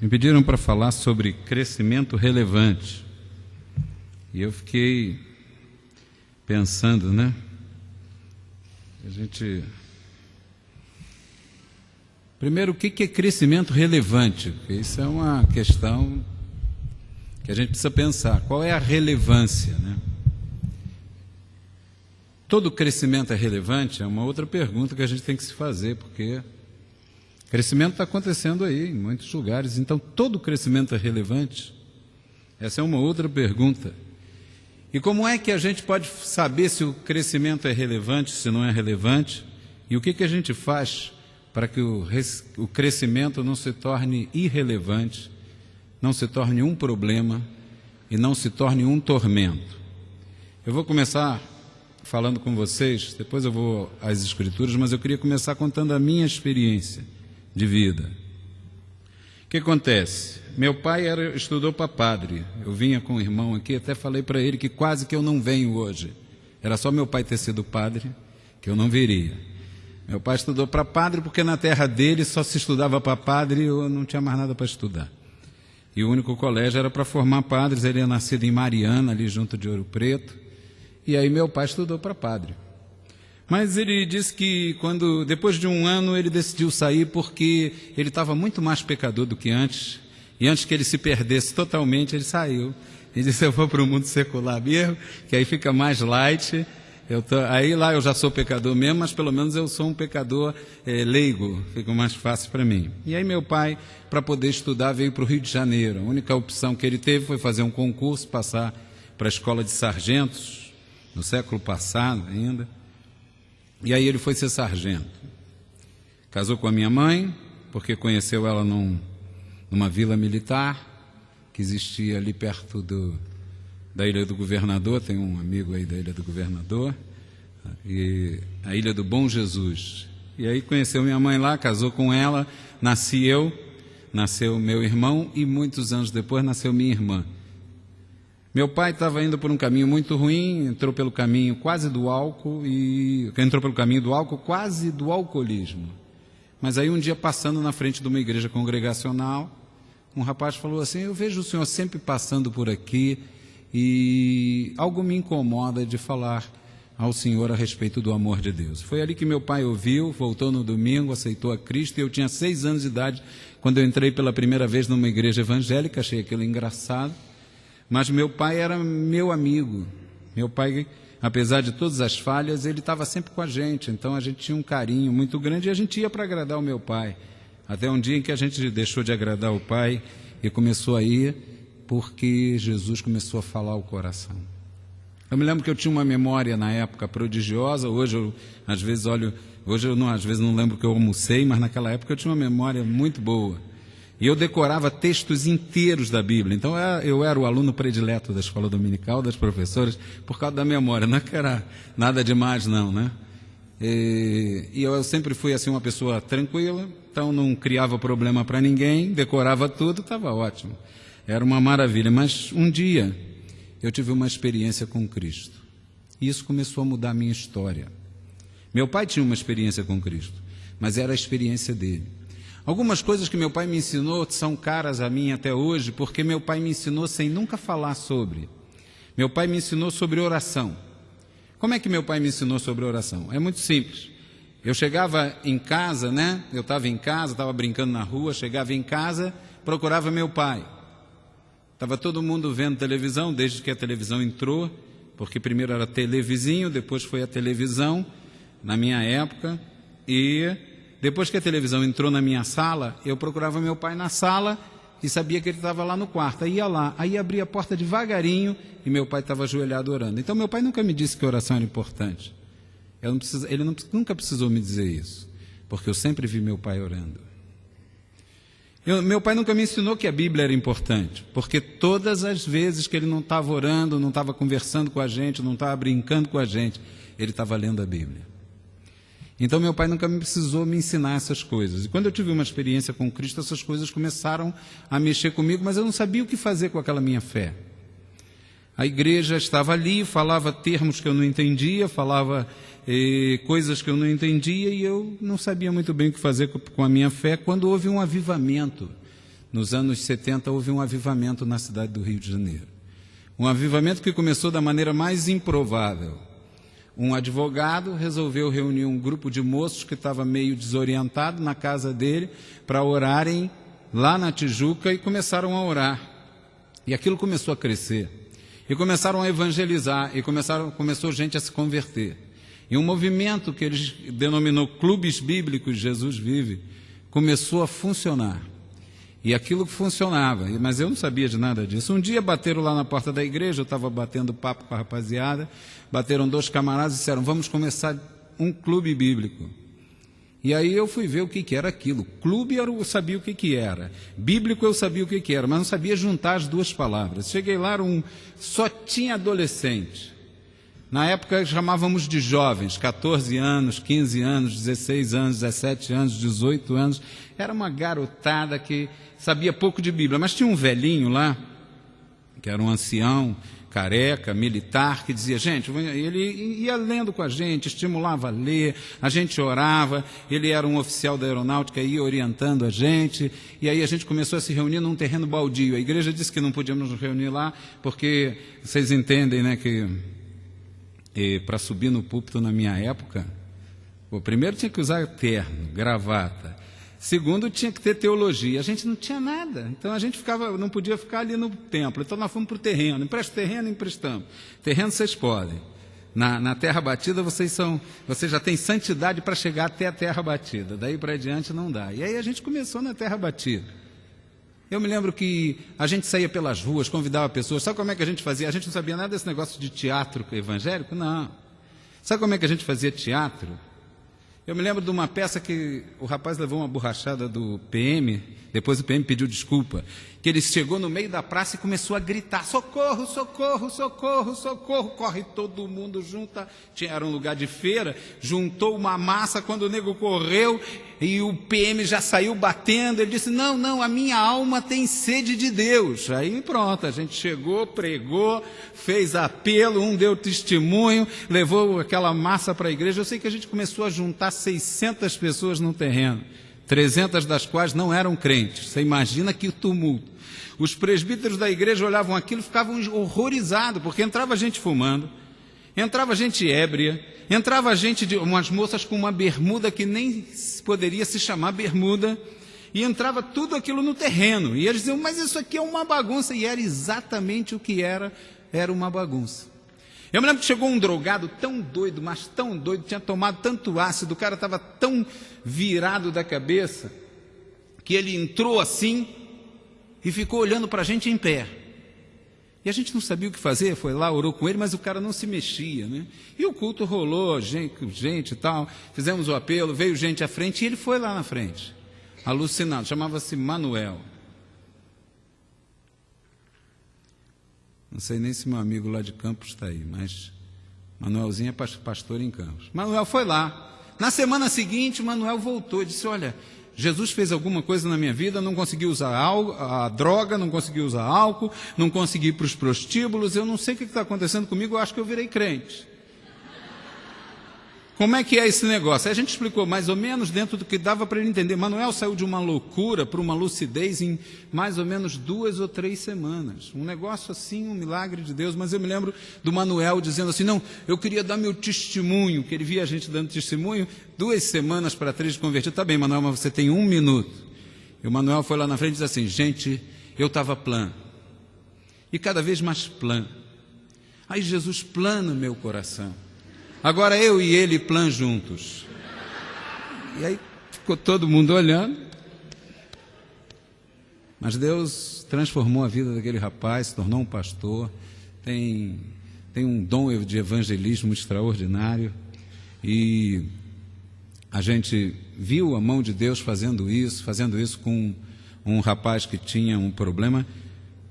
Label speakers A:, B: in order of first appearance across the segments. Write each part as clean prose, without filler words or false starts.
A: Me pediram para falar sobre crescimento relevante. E eu fiquei pensando, né? Primeiro, o que é crescimento relevante? Porque isso é uma questão que a gente precisa pensar. Qual é a relevância, né? Todo crescimento é relevante? É uma outra pergunta que a gente tem que se fazer, porque crescimento está acontecendo aí, em muitos lugares. Então, todo crescimento é relevante? Essa é uma outra pergunta. E como é que a gente pode saber se o crescimento é relevante, se não é relevante? E o que a gente faz para que o crescimento não se torne irrelevante, não se torne um problema e não se torne um tormento? Eu vou começar falando com vocês, depois eu vou às Escrituras, mas eu queria começar contando a minha experiência de vida. O que acontece? Meu pai estudou para padre. Eu vinha com o irmão aqui, até falei para ele que quase que eu não venho hoje. Era só meu pai ter sido padre, que eu não viria. Meu pai estudou para padre porque na terra dele só se estudava para padre e eu não tinha mais nada para estudar. E o único colégio era para formar padres. Ele é nascido em Mariana, ali junto de Ouro Preto. E aí meu pai estudou para padre. Mas ele disse que depois de um ano ele decidiu sair porque ele estava muito mais pecador do que antes. E antes que ele se perdesse totalmente, ele saiu. Ele disse: eu vou para o mundo secular mesmo, que aí fica mais light. Aí lá eu já sou pecador mesmo, mas pelo menos eu sou um pecador leigo, fica mais fácil para mim. E aí meu pai, para poder estudar, veio para o Rio de Janeiro. A única opção que ele teve foi fazer um concurso, passar para a escola de sargentos, no século passado ainda. E aí ele foi ser sargento. Casou com a minha mãe, porque conheceu ela numa vila militar, que existia ali perto da Ilha do Governador. Tem um amigo aí da Ilha do Governador, e a Ilha do Bom Jesus. E aí conheceu minha mãe lá, casou com ela, nasci eu, nasceu meu irmão, e muitos anos depois nasceu minha irmã. Meu pai estava indo por um caminho muito ruim, entrou pelo caminho quase do álcool, quase do alcoolismo. Mas aí um dia, passando na frente de uma igreja congregacional, um rapaz falou assim: eu vejo o senhor sempre passando por aqui e algo me incomoda de falar ao senhor a respeito do amor de Deus. Foi ali que meu pai ouviu, voltou no domingo, aceitou a Cristo, e eu tinha 6 anos de idade quando eu entrei pela primeira vez numa igreja evangélica. Achei aquilo engraçado. Mas meu pai era meu amigo. Meu pai, apesar de todas as falhas, ele estava sempre com a gente. Então a gente tinha um carinho muito grande e a gente ia para agradar o meu pai. Até um dia em que a gente deixou de agradar o pai e começou a ir porque Jesus começou a falar ao coração. Eu me lembro que eu tinha uma memória na época prodigiosa. Hoje eu às vezes não lembro o que eu almocei, mas naquela época eu tinha uma memória muito boa. E eu decorava textos inteiros da Bíblia. Então eu era o aluno predileto da escola dominical, das professoras, por causa da memória. Não é que era nada demais não, né? E eu sempre fui assim uma pessoa tranquila, então não criava problema para ninguém, decorava tudo, estava ótimo. Era uma maravilha. Mas um dia eu tive uma experiência com Cristo. E isso começou a mudar a minha história. Meu pai tinha uma experiência com Cristo, mas era a experiência dele. Algumas coisas que meu pai me ensinou são caras a mim até hoje, porque meu pai me ensinou sem nunca falar sobre. Meu pai me ensinou sobre oração. Como é que meu pai me ensinou sobre oração? É muito simples. Eu chegava em casa, né? Eu estava em casa, estava brincando na rua, chegava em casa, procurava meu pai. Estava todo mundo vendo televisão, desde que a televisão entrou, porque primeiro era televizinho, depois foi a televisão, na minha época, e depois que a televisão entrou na minha sala, eu procurava meu pai na sala e sabia que ele estava lá no quarto. Aí ia lá, aí abria a porta devagarinho e meu pai estava ajoelhado orando. Então meu pai nunca me disse que oração era importante. Ele nunca precisou me dizer isso, porque eu sempre vi meu pai orando. Meu pai nunca me ensinou que a Bíblia era importante, porque todas as vezes que ele não estava orando, não estava conversando com a gente, não estava brincando com a gente, ele estava lendo a Bíblia. Então meu pai nunca precisou me ensinar essas coisas. E quando eu tive uma experiência com Cristo, essas coisas começaram a mexer comigo, mas eu não sabia o que fazer com aquela minha fé. A igreja estava ali, falava termos que eu não entendia, falava coisas que eu não entendia, e eu não sabia muito bem o que fazer com a minha fé, quando houve um avivamento nos anos 70 houve um avivamento na cidade do Rio de Janeiro. Um avivamento que começou da maneira mais improvável. Um advogado resolveu reunir um grupo de moços que estava meio desorientado na casa dele para orarem lá na Tijuca, e começaram a orar. E aquilo começou a crescer. E começaram a evangelizar, e começou gente a se converter. E um movimento que eles denominou Clubes Bíblicos Jesus Vive começou a funcionar. E aquilo funcionava, mas eu não sabia de nada disso. Um dia bateram lá na porta da igreja, eu estava batendo papo com a rapaziada, bateram 2 camaradas e disseram, vamos começar um clube bíblico. E aí eu fui ver o que era aquilo. Clube eu sabia o que era, bíblico eu sabia o que era, mas não sabia juntar as duas palavras. Cheguei lá, só tinha adolescente. Na época chamávamos de jovens, 14 anos, 15 anos, 16 anos, 17 anos, 18 anos. Era uma garotada que sabia pouco de Bíblia, mas tinha um velhinho lá, que era um ancião, careca, militar, que dizia, gente, ele ia lendo com a gente, estimulava a ler, a gente orava, ele era um oficial da aeronáutica, ia orientando a gente, e aí a gente começou a se reunir num terreno baldio. A igreja disse que não podíamos nos reunir lá, porque vocês entendem, né, que para subir no púlpito na minha época, primeiro tinha que usar terno, gravata. Segundo, tinha que ter teologia. A gente não tinha nada. Então a gente não podia ficar ali no templo. Então nós fomos para o terreno. Empresta o terreno, emprestamos. Terreno vocês podem. Na terra batida vocês já têm santidade para chegar até a terra batida. Daí para diante não dá. E aí a gente começou na terra batida. Eu me lembro que a gente saía pelas ruas, convidava pessoas. Sabe como é que a gente fazia? A gente não sabia nada desse negócio de teatro evangélico? Não. Sabe como é que a gente fazia teatro? Eu me lembro de uma peça que o rapaz levou uma borrachada do PM, depois o PM pediu desculpa, que ele chegou no meio da praça e começou a gritar, socorro, socorro, socorro, socorro, corre todo mundo, era um lugar de feira, juntou uma massa, quando o nego correu e o PM já saiu batendo, ele disse, não, a minha alma tem sede de Deus. Aí pronto, a gente chegou, pregou, fez apelo, um deu testemunho, levou aquela massa para a igreja. Eu sei que a gente começou a juntar 600 pessoas no terreno, 300 das quais não eram crentes. Você imagina que tumulto. Os presbíteros da igreja olhavam aquilo e ficavam horrorizados, porque entrava gente fumando, entrava gente ébria, entrava gente, umas moças com uma bermuda que nem poderia se chamar bermuda, e entrava tudo aquilo no terreno. E eles diziam, mas isso aqui é uma bagunça. E era exatamente o que era uma bagunça. Eu me lembro que chegou um drogado tão doido, mas tão doido, tinha tomado tanto ácido, o cara estava tão virado da cabeça, que ele entrou assim e ficou olhando para a gente em pé. E a gente não sabia o que fazer, foi lá, orou com ele, mas o cara não se mexia, né? E o culto rolou, gente e tal, fizemos o apelo, veio gente à frente e ele foi lá na frente, alucinado, chamava-se Manuel. Não sei nem se meu amigo lá de Campos está aí, mas Manuelzinho é pastor em Campos. Manuel foi lá. Na semana seguinte, Manuel voltou e disse, olha, Jesus fez alguma coisa na minha vida, não consegui usar a droga, não consegui usar álcool, não consegui ir para os prostíbulos, eu não sei o que está acontecendo comigo, eu acho que eu virei crente. Como é que é esse negócio? Aí a gente explicou mais ou menos dentro do que dava para ele entender. Manuel saiu de uma loucura para uma lucidez em mais ou menos 2 ou 3 semanas. Um negócio assim, um milagre de Deus. Mas eu me lembro do Manuel dizendo assim, não, eu queria dar meu testemunho, que ele via a gente dando testemunho, 2 semanas para 3 de convertido. Tá bem, Manuel, mas você tem 1 minuto. E o Manuel foi lá na frente e disse assim, gente, eu estava plano. E cada vez mais plano. Aí Jesus plana o meu coração. Agora eu e ele plan juntos. E aí ficou todo mundo olhando. Mas Deus transformou a vida daquele rapaz, se tornou um pastor, tem um dom de evangelismo extraordinário. E a gente viu a mão de Deus fazendo isso com um rapaz que tinha um problema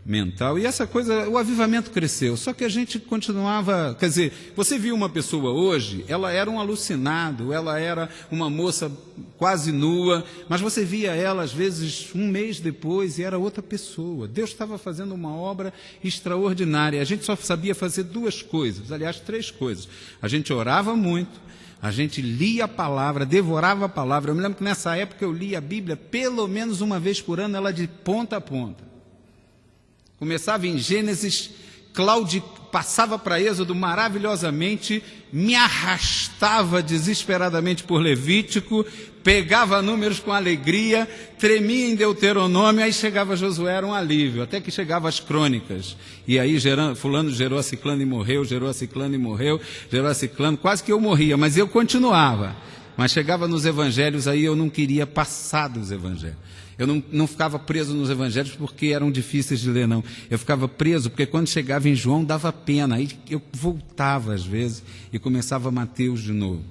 A: mental, e essa coisa, o avivamento cresceu, só que a gente continuava, quer dizer, você viu uma pessoa hoje, ela era um alucinado, ela era uma moça quase nua, mas você via ela às vezes 1 mês depois e era outra pessoa. Deus estava fazendo uma obra extraordinária. A gente só sabia fazer 2 coisas, aliás 3 coisas. A gente orava muito, A gente lia a palavra, devorava a palavra. Eu me lembro que nessa época eu lia a Bíblia pelo menos uma vez por ano, ela de ponta a ponta. Começava em Gênesis, passava para Êxodo maravilhosamente, me arrastava desesperadamente por Levítico, pegava números com alegria, tremia em Deuteronômio, aí chegava Josué, era um alívio, até que chegava as crônicas, e aí fulano gerou a ciclano e morreu, gerou a ciclano e morreu, gerou a ciclano, quase que eu morria, mas eu continuava. Mas chegava nos evangelhos, aí eu não queria passar dos evangelhos. Eu não ficava preso nos evangelhos porque eram difíceis de ler, não. Eu ficava preso porque quando chegava em João dava pena. Aí eu voltava às vezes e começava Mateus de novo.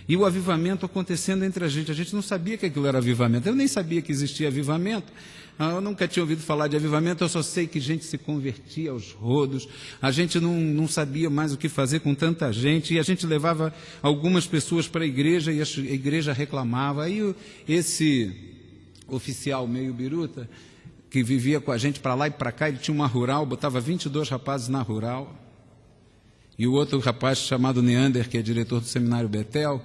A: E o avivamento acontecendo entre a gente não sabia que aquilo era avivamento. Eu nem sabia que existia avivamento. Eu nunca tinha ouvido falar de avivamento, eu só sei que gente se convertia aos rodos, a gente não sabia mais o que fazer com tanta gente, e a gente levava algumas pessoas para a igreja e a igreja reclamava. Aí esse oficial meio biruta, que vivia com a gente para lá e para cá, ele tinha uma rural, botava 22 rapazes na rural, e o outro rapaz chamado Neander, que é diretor do seminário Betel,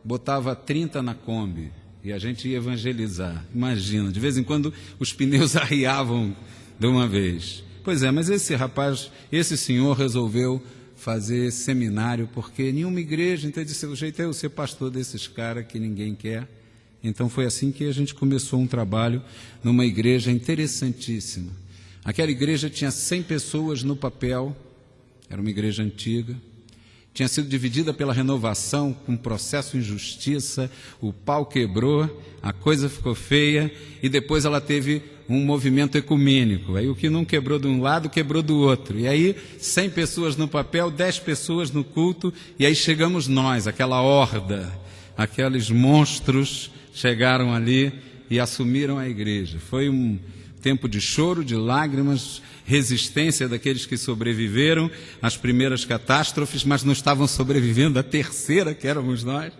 A: botava 30 na Kombi, e a gente ia evangelizar. Imagina, de vez em quando os pneus arriavam de uma vez. Pois é, mas esse senhor resolveu fazer seminário, porque nenhuma igreja, então ele disse, o jeito é eu ser pastor desses caras que ninguém quer. Então foi assim que a gente começou um trabalho numa igreja interessantíssima. Aquela igreja tinha 100 pessoas no papel, era uma igreja antiga, tinha sido dividida pela renovação, com processo em justiça, o pau quebrou, a coisa ficou feia, e depois ela teve um movimento ecumênico. Aí o que não quebrou de um lado, quebrou do outro. E aí 100 pessoas no papel, 10 pessoas no culto, e aí chegamos nós, aquela horda, aqueles monstros chegaram ali e assumiram a igreja. Foi um tempo de choro, de lágrimas, resistência daqueles que sobreviveram às primeiras catástrofes, mas não estavam sobrevivendo à terceira, que éramos nós,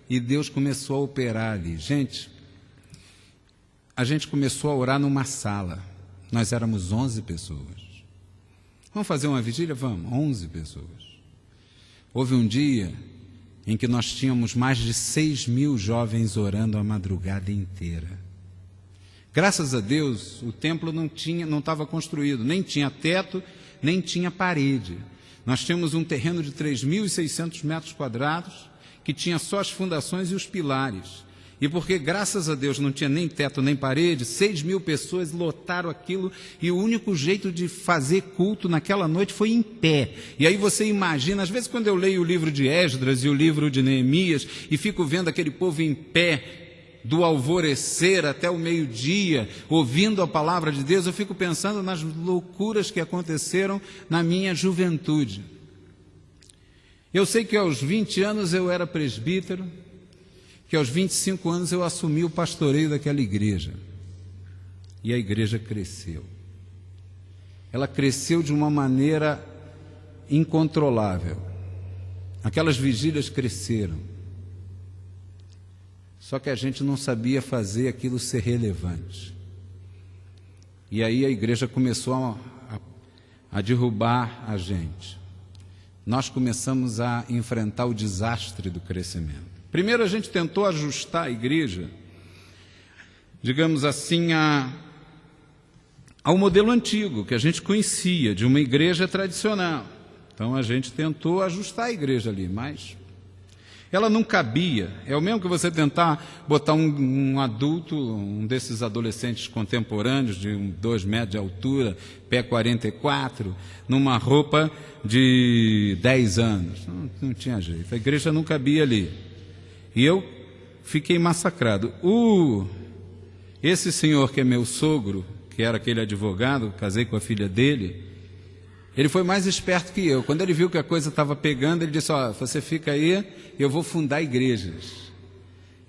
A: e Deus começou a operar ali. Gente, a gente começou a orar numa sala, nós éramos 11 pessoas. Vamos fazer uma vigília? Vamos, 11 pessoas. Houve um dia em que nós tínhamos mais de 6.000 jovens orando a madrugada inteira. Graças a Deus, o templo não estava construído, nem tinha teto, nem tinha parede. Nós tínhamos um terreno de 3.600 metros quadrados, que tinha só as fundações e os pilares. E porque, graças a Deus, não tinha nem teto nem parede, 6.000 pessoas lotaram aquilo, e o único jeito de fazer culto naquela noite foi em pé. E aí você imagina, às vezes quando eu leio o livro de Esdras e o livro de Neemias, e fico vendo aquele povo em pé, do alvorecer até o meio-dia, ouvindo a palavra de Deus, eu fico pensando nas loucuras que aconteceram na minha juventude. Eu sei que aos 20 anos eu era presbítero, que aos 25 anos eu assumi o pastoreio daquela igreja. E a igreja cresceu. Ela cresceu de uma maneira incontrolável. Aquelas vigílias cresceram. Só que a gente não sabia fazer aquilo ser relevante. E aí a igreja começou a derrubar a gente. Nós começamos a enfrentar o desastre do crescimento. Primeiro a gente tentou ajustar a igreja, digamos assim, ao modelo antigo, que a gente conhecia, de uma igreja tradicional. Então a gente tentou ajustar a igreja ali, mas ela não cabia. É o mesmo que você tentar botar um adulto, um desses adolescentes contemporâneos, de 2 metros de altura, pé 44, numa roupa de 10 anos. Não tinha jeito, a igreja não cabia ali. E eu fiquei massacrado. Esse senhor que é meu sogro, que era aquele advogado, casei com a filha dele, ele foi mais esperto que eu. Quando ele viu que a coisa estava pegando, ele disse, você fica aí, eu vou fundar igrejas.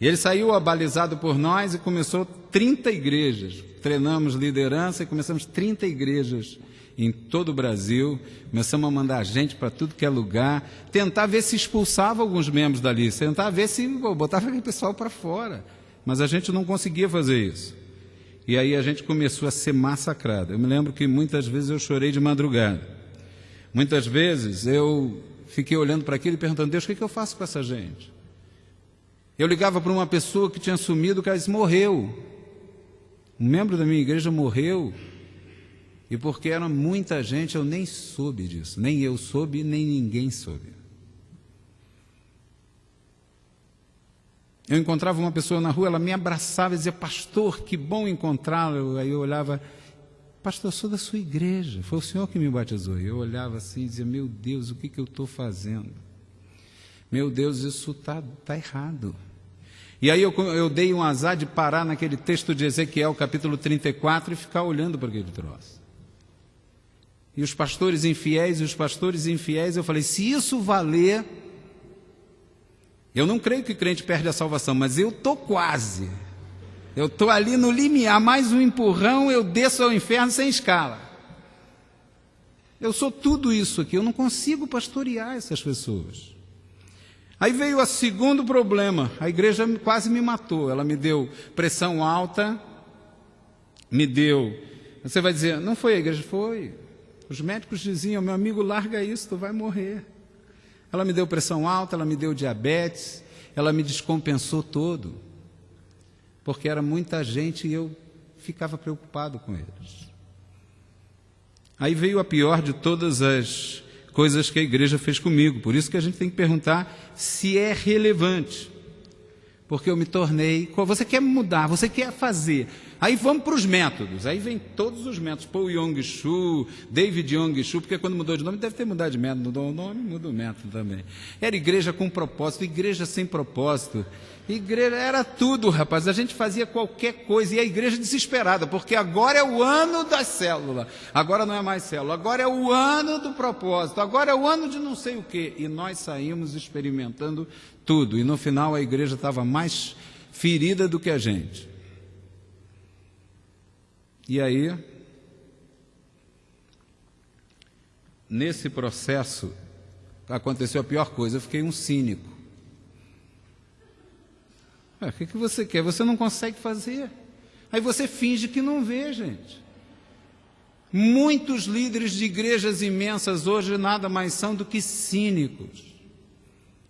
A: E ele saiu abalizado por nós e começou 30 igrejas. Treinamos liderança e começamos 30 igrejas em todo o Brasil. Começamos a mandar gente para tudo que é lugar, tentar ver se expulsava alguns membros dali, tentar ver se botava aquele pessoal para fora. Mas a gente não conseguia fazer isso. E aí a gente começou a ser massacrado. Eu me lembro que muitas vezes eu chorei de madrugada. Muitas vezes eu fiquei olhando para aquilo e perguntando, Deus, o que eu faço com essa gente? Eu ligava para uma pessoa que tinha sumido, que morreu. Um membro da minha igreja morreu. E porque era muita gente, eu nem soube disso. Nem eu soube, nem ninguém soube. Eu encontrava uma pessoa na rua, ela me abraçava e dizia: pastor, que bom encontrá-lo. Aí eu olhava: pastor, eu sou da sua igreja, foi o senhor que me batizou. E eu olhava assim e dizia: meu Deus, o que eu estou fazendo? Meu Deus, isso está errado. E aí eu dei um azar de parar naquele texto de Ezequiel, capítulo 34, e ficar olhando para aquele troço. E os pastores infiéis, eu falei: se isso valer, eu não creio que crente perde a salvação, mas eu estou quase. Eu estou ali no limiar, mais um empurrão, eu desço ao inferno sem escala. Eu sou tudo isso aqui, eu não consigo pastorear essas pessoas. Aí veio o segundo problema, a igreja quase me matou, ela me deu pressão alta, você vai dizer: não foi a igreja? Foi. Os médicos diziam: meu amigo, larga isso, tu vai morrer. Ela me deu pressão alta, ela me deu diabetes, ela me descompensou todo, porque era muita gente e eu ficava preocupado com eles. Aí veio a pior de todas as coisas que a igreja fez comigo, por isso que a gente tem que perguntar se é relevante, porque eu me tornei, você quer mudar, você quer fazer, aí vamos para os métodos, aí vem todos os métodos, Paul Yong-Shu, David Yong-Shu, porque quando mudou de nome, deve ter mudado de método, mudou o nome, muda o método também. Era igreja com propósito, igreja sem propósito, igreja era tudo, rapaz, a gente fazia qualquer coisa, e a igreja desesperada, porque agora é o ano da célula, agora não é mais célula, agora é o ano do propósito, agora é o ano de não sei o quê, e nós saímos experimentando tudo, e no final a igreja estava mais ferida do que a gente. E aí, nesse processo, aconteceu a pior coisa, eu fiquei um cínico. O que você quer? Você não consegue fazer. Aí você finge que não vê, gente. Muitos líderes de igrejas imensas hoje nada mais são do que cínicos.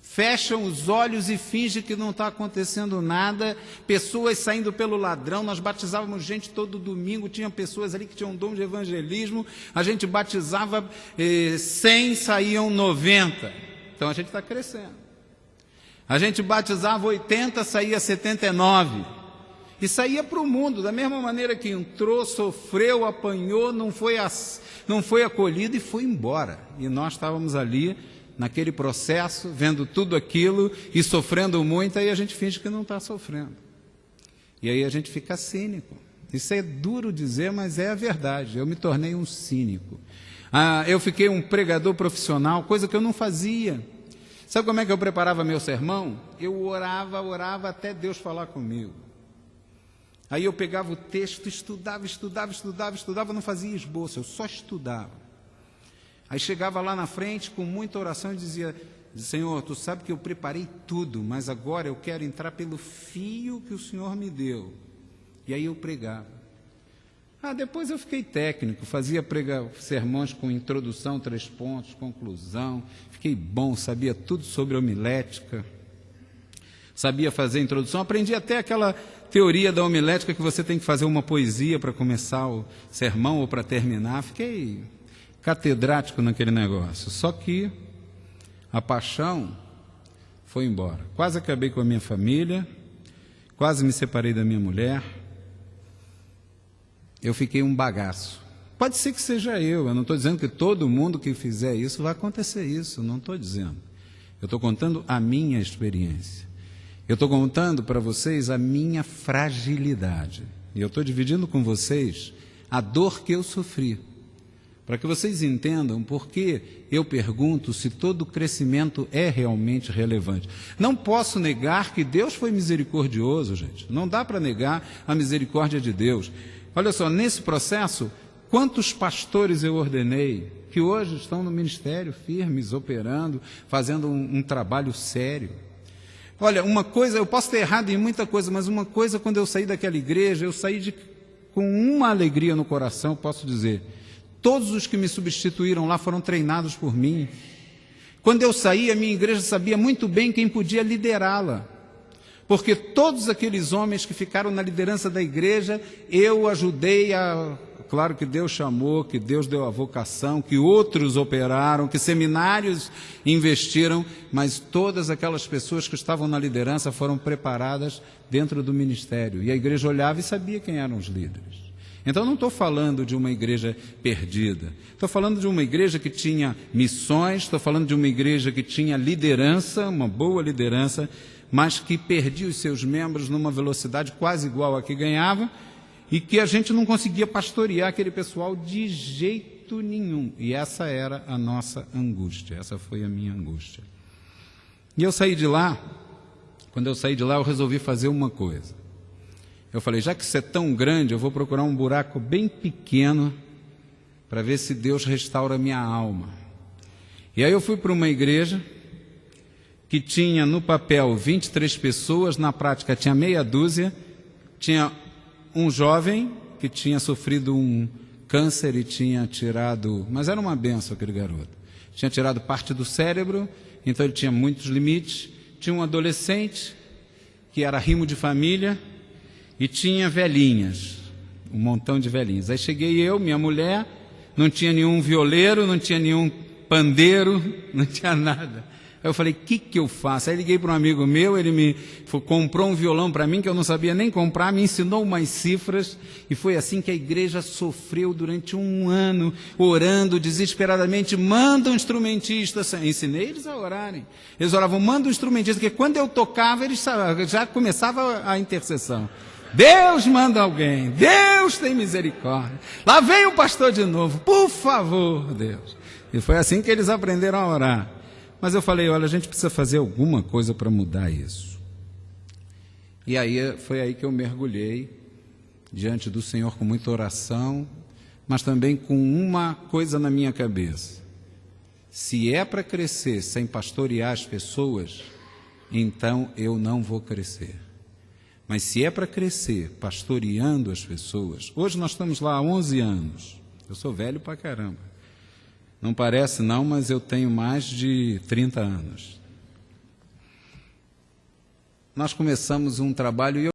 A: Fecham os olhos e fingem que não está acontecendo nada, pessoas saindo pelo ladrão, nós batizávamos gente todo domingo, tinha pessoas ali que tinham dom de evangelismo, a gente batizava 100, saíam 90, então a gente está crescendo. A gente batizava 80, saía 79, e saía para o mundo, da mesma maneira que entrou, sofreu, apanhou, não foi acolhido e foi embora, e nós estávamos ali, naquele processo, vendo tudo aquilo e sofrendo muito, aí a gente finge que não está sofrendo. E aí a gente fica cínico. Isso é duro dizer, mas é a verdade. Eu me tornei um cínico. Eu fiquei um pregador profissional, coisa que eu não fazia. Sabe como é que eu preparava meu sermão? Eu orava até Deus falar comigo. Aí eu pegava o texto, estudava, não fazia esboço, eu só estudava. Aí chegava lá na frente com muita oração e dizia: Senhor, tu sabe que eu preparei tudo, mas agora eu quero entrar pelo fio que o Senhor me deu. E aí eu pregava. Depois eu fiquei técnico, fazia sermões com introdução, 3 pontos, conclusão. Fiquei bom, sabia tudo sobre homilética. Sabia fazer introdução, aprendi até aquela teoria da homilética que você tem que fazer uma poesia para começar o sermão ou para terminar. Fiquei catedrático naquele negócio, só que a paixão foi embora. Quase acabei com a minha família, quase me separei da minha mulher, eu fiquei um bagaço. Pode ser que seja eu não estou dizendo que todo mundo que fizer isso vai acontecer isso, não estou dizendo. Eu estou contando a minha experiência. Eu estou contando para vocês a minha fragilidade. E eu estou dividindo com vocês a dor que eu sofri, para que vocês entendam por que eu pergunto se todo crescimento é realmente relevante. Não posso negar que Deus foi misericordioso, gente. Não dá para negar a misericórdia de Deus. Olha só, nesse processo, quantos pastores eu ordenei que hoje estão no ministério, firmes, operando, fazendo um trabalho sério. Olha, uma coisa, eu posso ter errado em muita coisa, mas uma coisa, quando eu saí daquela igreja, eu saí com uma alegria no coração, posso dizer. Todos os que me substituíram lá foram treinados por mim. Quando eu saí, a minha igreja sabia muito bem quem podia liderá-la. Porque todos aqueles homens que ficaram na liderança da igreja, eu ajudei a... Claro que Deus chamou, que Deus deu a vocação, que outros operaram, que seminários investiram, mas todas aquelas pessoas que estavam na liderança foram preparadas dentro do ministério. E a igreja olhava e sabia quem eram os líderes. Então não estou falando de uma igreja perdida. Estou falando de uma igreja que tinha missões, estou falando de uma igreja que tinha liderança, uma boa liderança, mas que perdia os seus membros numa velocidade quase igual à que ganhava, e que a gente não conseguia pastorear aquele pessoal de jeito nenhum. E essa era a nossa angústia, essa foi a minha angústia. E eu saí de lá, quando eu saí de lá eu resolvi fazer uma coisa. Eu falei, já que isso é tão grande, eu vou procurar um buraco bem pequeno para ver se Deus restaura a minha alma. E aí eu fui para uma igreja que tinha no papel 23 pessoas, na prática tinha meia dúzia, tinha um jovem que tinha sofrido um câncer e tinha tirado, mas era uma benção aquele garoto, tinha tirado parte do cérebro, então ele tinha muitos limites, tinha um adolescente que era rimo de família e tinha velhinhas, um montão de velhinhas. Aí cheguei eu, minha mulher, não tinha nenhum violeiro, não tinha nenhum pandeiro, não tinha nada. Aí eu falei, o que eu faço? Aí liguei para um amigo meu, ele me comprou um violão para mim, que eu não sabia nem comprar, me ensinou umas cifras, e foi assim que a igreja sofreu durante um ano, orando desesperadamente, manda um instrumentista, ensinei eles a orarem, eles oravam, manda um instrumentista, porque quando eu tocava, eles já começava a intercessão. Deus manda alguém, Deus tem misericórdia, lá vem o pastor de novo, por favor, Deus. E foi assim que eles aprenderam a orar. Mas eu falei, olha, a gente precisa fazer alguma coisa para mudar isso. E aí foi aí que eu mergulhei diante do Senhor com muita oração, mas também com uma coisa na minha cabeça. Se é para crescer sem pastorear as pessoas, então eu não vou crescer. Mas se é para crescer pastoreando as pessoas, hoje nós estamos lá há 11 anos, eu sou velho pra caramba. Não parece não, mas eu tenho mais de 30 anos. Nós começamos um trabalho e